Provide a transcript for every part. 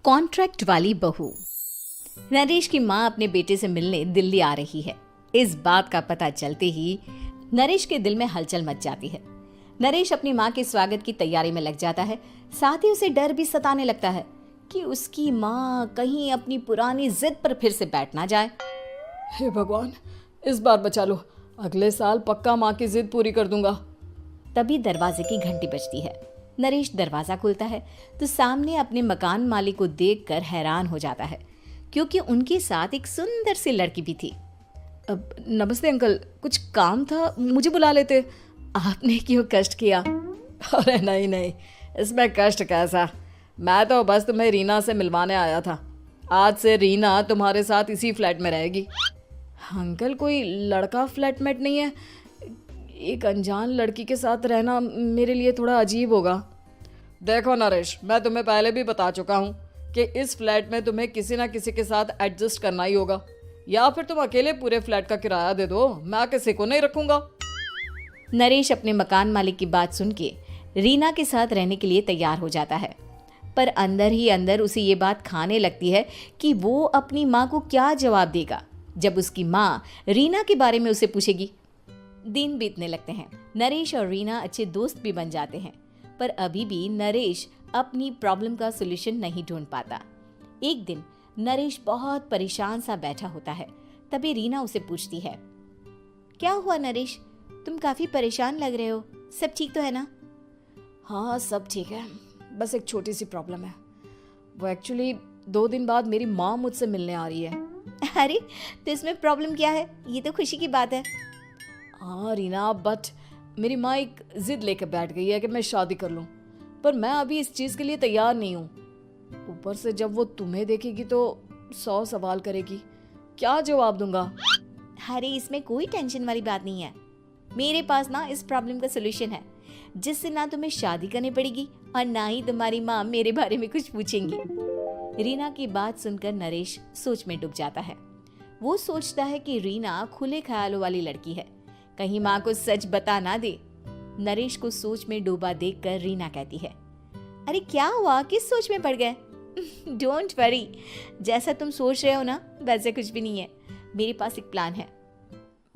Contract वाली बहू। नरेश की माँ अपने बेटे से मिलने दिल्ली आ रही है। इस बात का पता चलते ही नरेश के दिल में हलचल मच जाती है। नरेश अपनी माँ के स्वागत की तैयारी में लग जाता है। साथ ही उसे डर भी सताने लगता है कि उसकी माँ कहीं अपनी पुरानी जिद पर फिर से बैठ ना जाए। हे भगवान, इस बार बचा लो, अगले साल पक्का माँ की जिद पूरी कर दूंगा। तभी दरवाजे की घंटी बजती है। नरेश दरवाजा खोलता है तो सामने अपने मकान मालिक को देखकर हैरान हो जाता है, क्योंकि उनके साथ एक सुंदर सी लड़की भी थी। अब नमस्ते अंकल, कुछ काम था, मुझे बुला लेते। आपने क्यों कष्ट किया? अरे नहीं नहीं, इसमें कष्ट कैसा, मैं तो बस तुम्हें रीना से मिलवाने आया था। आज से रीना तुम्हारे साथ इसी फ्लैट में रहेगी। अंकल, कोई लड़का फ्लैटमेट नहीं है? एक अनजान लड़की के साथ रहना मेरे लिए थोड़ा अजीब होगा। देखो नरेश, मैं तुम्हें पहले भी बता चुका हूँ कि इस फ्लैट में तुम्हें किसी ना किसी के साथ एडजस्ट करना ही होगा, या फिर तुम अकेले पूरे फ्लैट का किराया दे दो, मैं किसी को नहीं रखूंगा। नरेश अपने मकान मालिक की बात सुन के रीना के साथ रहने के लिए तैयार हो जाता है, पर अंदर ही अंदर उसे ये बात खाने लगती है कि वो अपनी माँ को क्या जवाब देगा जब उसकी माँ रीना के बारे में उसे पूछेगी। दिन बीतने लगते हैं। नरेश और रीना अच्छे दोस्त भी बन जाते हैं, पर अभी भी नरेश अपनी प्रॉब्लम का सॉल्यूशन नहीं ढूंढ पाता। एक दिन नरेश बहुत परेशान सा बैठा होता है। तभी रीना उसे पूछती है, क्या हुआ नरेश, तुम काफी परेशान लग रहे हो, सब ठीक तो है ना? हाँ सब ठीक है, बस एक छोटी सी प्रॉब्लम है। वो एक्चुअली 2 दिन बाद मेरी माँ मुझसे मिलने आ रही है। अरे तो इसमें प्रॉब्लम क्या है, ये तो खुशी की बात है। हाँ रीना, बट मेरी माँ एक जिद लेकर बैठ गई है कि मैं शादी कर लूँ, पर मैं अभी इस चीज़ के लिए तैयार नहीं हूँ। ऊपर से जब वो तुम्हें देखेगी तो 100 सवाल करेगी, क्या जवाब दूंगा? अरे इसमें कोई टेंशन वाली बात नहीं है, मेरे पास ना इस प्रॉब्लम का सलूशन है, जिससे ना तुम्हें शादी करनी पड़ेगी और ना ही तुम्हारी माँ मेरे बारे में कुछ पूछेंगी। रीना की बात सुनकर नरेश सोच में डूब जाता है। वो सोचता है कि रीना खुले ख्यालों वाली लड़की है, कहीं माँ को सच बता ना दे। नरेश को सोच में डूबा देखकर रीना कहती है, अरे क्या हुआ, किस सोच में पड़ गए? डोंट वरी, जैसा तुम सोच रहे हो ना वैसे कुछ भी नहीं है, मेरे पास एक प्लान है।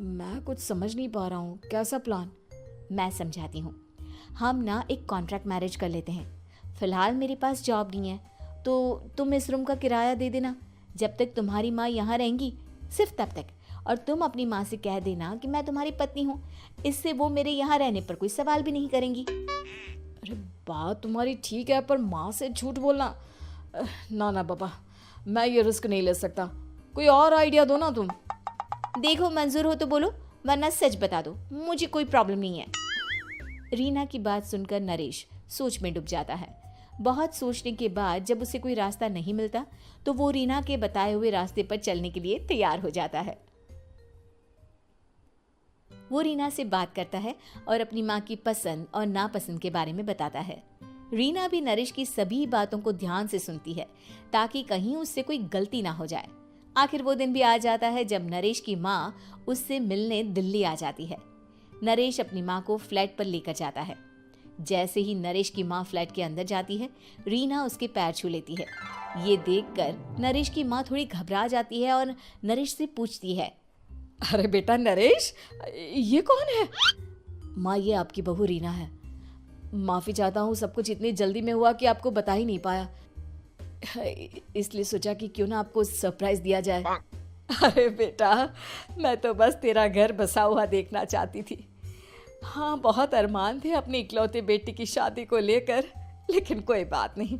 मैं कुछ समझ नहीं पा रहा हूँ, कैसा प्लान? मैं समझाती हूँ। हम ना एक कॉन्ट्रैक्ट मैरिज कर लेते हैं। फिलहाल मेरे पास जॉब नहीं है, तो तुम इस रूम का किराया दे देना जब तक तुम्हारी माँ यहाँ रहेंगी, सिर्फ तब तक। और तुम अपनी माँ से कह देना कि मैं तुम्हारी पत्नी हूँ, इससे वो मेरे यहाँ रहने पर कोई सवाल भी नहीं करेंगी। अरे बात तुम्हारी ठीक है, पर माँ से झूठ बोलना, ना ना बाबा, मैं ये रिस्क नहीं ले सकता। कोई और आइडिया दो ना तुम। देखो मंजूर हो तो बोलो, वरना सच बता दो, मुझे कोई प्रॉब्लम नहीं है। रीना की बात सुनकर नरेश सोच में डूब जाता है। बहुत सोचने के बाद जब उसे कोई रास्ता नहीं मिलता तो वो रीना के बताए हुए रास्ते पर चलने के लिए तैयार हो जाता है। वो रीना से बात करता है और अपनी माँ की पसंद और नापसंद के बारे में बताता है। रीना भी नरेश की सभी बातों को ध्यान से सुनती है, ताकि कहीं उससे कोई गलती ना हो जाए। आखिर वो दिन भी आ जाता है जब नरेश की माँ उससे मिलने दिल्ली आ जाती है। नरेश अपनी माँ को फ्लैट पर लेकर जाता है। जैसे ही नरेश की माँ फ्लैट के अंदर जाती है, रीना उसके पैर छू लेती है। ये देखकर नरेश की माँ थोड़ी घबरा जाती है और नरेश से पूछती है, अरे बेटा नरेश, ये कौन है? माँ, ये आपकी बहू रीना है। माफ़ी चाहता हूँ, सब कुछ इतनी जल्दी में हुआ कि आपको बता ही नहीं पाया, इसलिए सोचा कि क्यों ना आपको सरप्राइज दिया जाए। अरे बेटा, मैं तो बस तेरा घर बसा हुआ देखना चाहती थी। हाँ, बहुत अरमान थे अपनी इकलौते बेटी की शादी को लेकर, लेकिन कोई बात नहीं,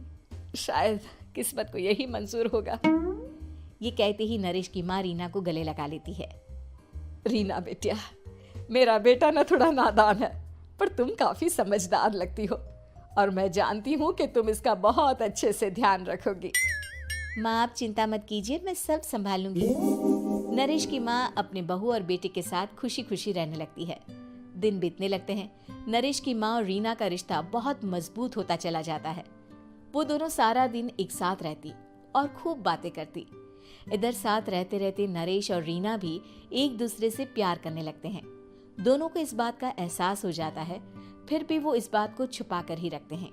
शायद किस्मत को यही मंजूर होगा। ये कहते ही नरेश की माँ रीना को गले लगा लेती है। रीना बेटिया, मेरा बेटा ना थोड़ा नादान है, पर तुम काफ़ी समझदार लगती हो, और मैं जानती हूँ कि तुम इसका बहुत अच्छे से ध्यान रखोगी। माँ आप चिंता मत कीजिए, मैं सब संभाल लूंगी। नरेश की माँ अपने बहू और बेटे के साथ खुशी खुशी रहने लगती है। दिन बीतने लगते हैं। नरेश की माँ और रीना का रिश्ता बहुत मजबूत होता चला जाता है। वो दोनों सारा दिन एक साथ रहती और खूब बातें करती। इधर साथ रहते रहते नरेश और रीना भी एक दूसरे से प्यार करने लगते हैं। दोनों को इस बात का एहसास हो जाता है, फिर भी वो इस बात को छुपा कर ही रखते हैं।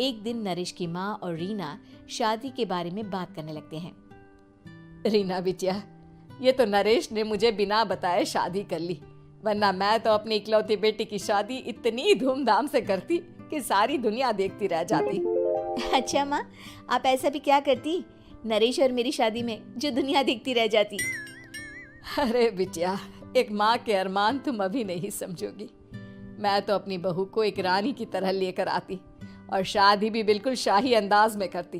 एक दिन नरेश की माँ और रीना शादी के बारे में बात करने लगते हैं। रीना बिटिया, ये तो नरेश ने मुझे बिना बताए शादी कर ली, वरना मैं तो अपनी इकलौती बेटी की शादी इतनी धूमधाम से करती कि सारी दुनिया देखती रह जाती। अच्छा माँ, आप ऐसा भी क्या करती नरेश और मेरी शादी में जो दुनिया देखती रह जाती? अरे बिटिया, एक माँ के अरमान तुम अभी नहीं समझोगी। मैं तो अपनी बहू को एक रानी की तरह लेकर आती और शादी भी बिल्कुल शाही अंदाज में करती,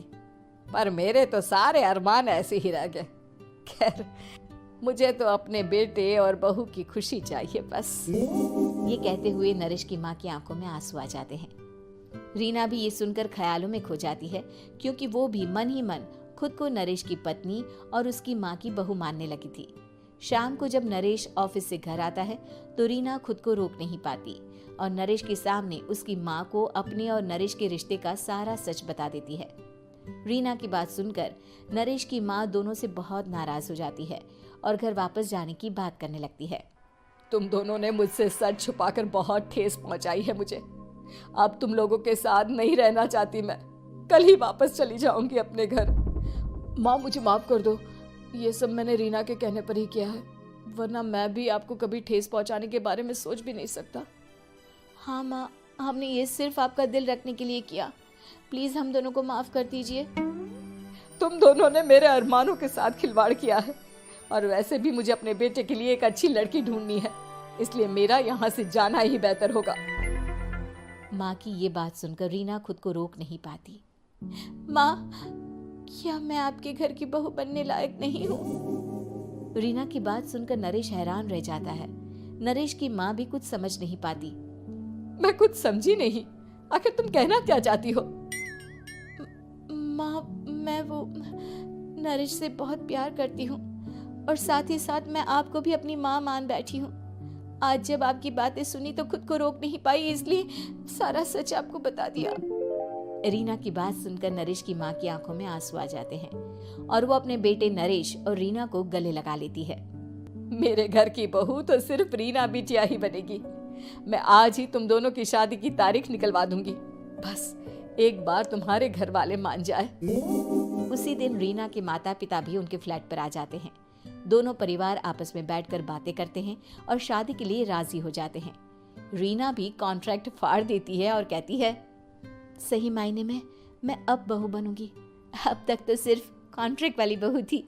पर मेरे तो सारे अरमान ऐसे ही रह गए। खैर, मुझे तो अपने बेटे और बहू की खुशी चाहिए बस। ये कहते हुए नरेश की माँ की आंखों में आंसू आ जाते हैं। रीना भी ये सुनकर ख्यालों में खो जाती है, क्योंकि वो भी मन ही मन खुद को नरेश की पत्नी और उसकी माँ की बहू मानने लगी थी। शाम को जब नरेश ऑफिस से घर आता है तो रीना खुद को रोक नहीं पाती और नरेश के सामने उसकी माँ को अपने और नरेश के रिश्ते का सारा सच बता देती है। रीना की बात सुनकर नरेश की माँ दोनों से बहुत नाराज हो जाती है और घर वापस जाने की बात करने लगती है। तुम दोनों ने मुझसे सच छुपाकर बहुत ठेस पहुंचाई है मुझे। अब तुम लोगों के साथ नहीं रहना चाहती मैं, कल ही वापस चली जाऊंगी अपने घर। माँ, मुझे माफ कर दो, ये सब मैंने रीना के कहने पर ही किया है, वरना मैं भी आपको कभी ठेस पहुंचाने के बारे में सोच भी नहीं सकता। हाँ माँ, हमने ये सिर्फ आपका दिल रखने के लिए किया, प्लीज हम दोनों को माफ कर दीजिए। तुम दोनों ने मेरे अरमानों के साथ खिलवाड़ किया है, और वैसे भी मुझे अपने बेटे के लिए एक अच्छी लड़की ढूंढनी है, इसलिए मेरा यहाँ से जाना ही बेहतर होगा। माँ की ये बात सुनकर रीना खुद को रोक नहीं पाती। माँ, क्या मैं आपके घर की बहू बनने लायक नहीं हूँ? रीना की बात सुनकर नरेश हैरान रह जाता है। नरेश की माँ भी कुछ समझ नहीं पाती। मैं कुछ समझी नहीं, आखिर तुम कहना क्या चाहती हो? माँ, मैं वो नरेश से बहुत प्यार करती हूँ और साथ ही साथ मैं आपको भी अपनी माँ मान बैठी हूँ। आज जब आपकी बातें सुनी तो खुद को रोक नहीं पाई, इसलिए सारा सच आपको बता दिया। रीना की बात सुनकर नरेश की माँ की आंखों में आंसू आ जाते हैं और वो अपने बेटे नरेश और रीना को गले लगा लेती है। मेरे घर की बहू तो सिर्फ रीना बिटिया ही बनेगी। मैं आज ही तुम दोनों की शादी की तारीख निकलवा दूंगी, बस एक बार तुम्हारे घर वाले मान जाए। उसी दिन रीना के माता पिता भी उनके फ्लैट पर आ जाते हैं। दोनों परिवार आपस में बैठकर बातें करते हैं और शादी के लिए राजी हो जाते हैं। रीना भी कॉन्ट्रैक्ट फाड़ देती है और कहती है, सही मायने में मैं अब बहू बनूंगी, अब तक तो सिर्फ कॉन्ट्रैक्ट वाली बहू थी।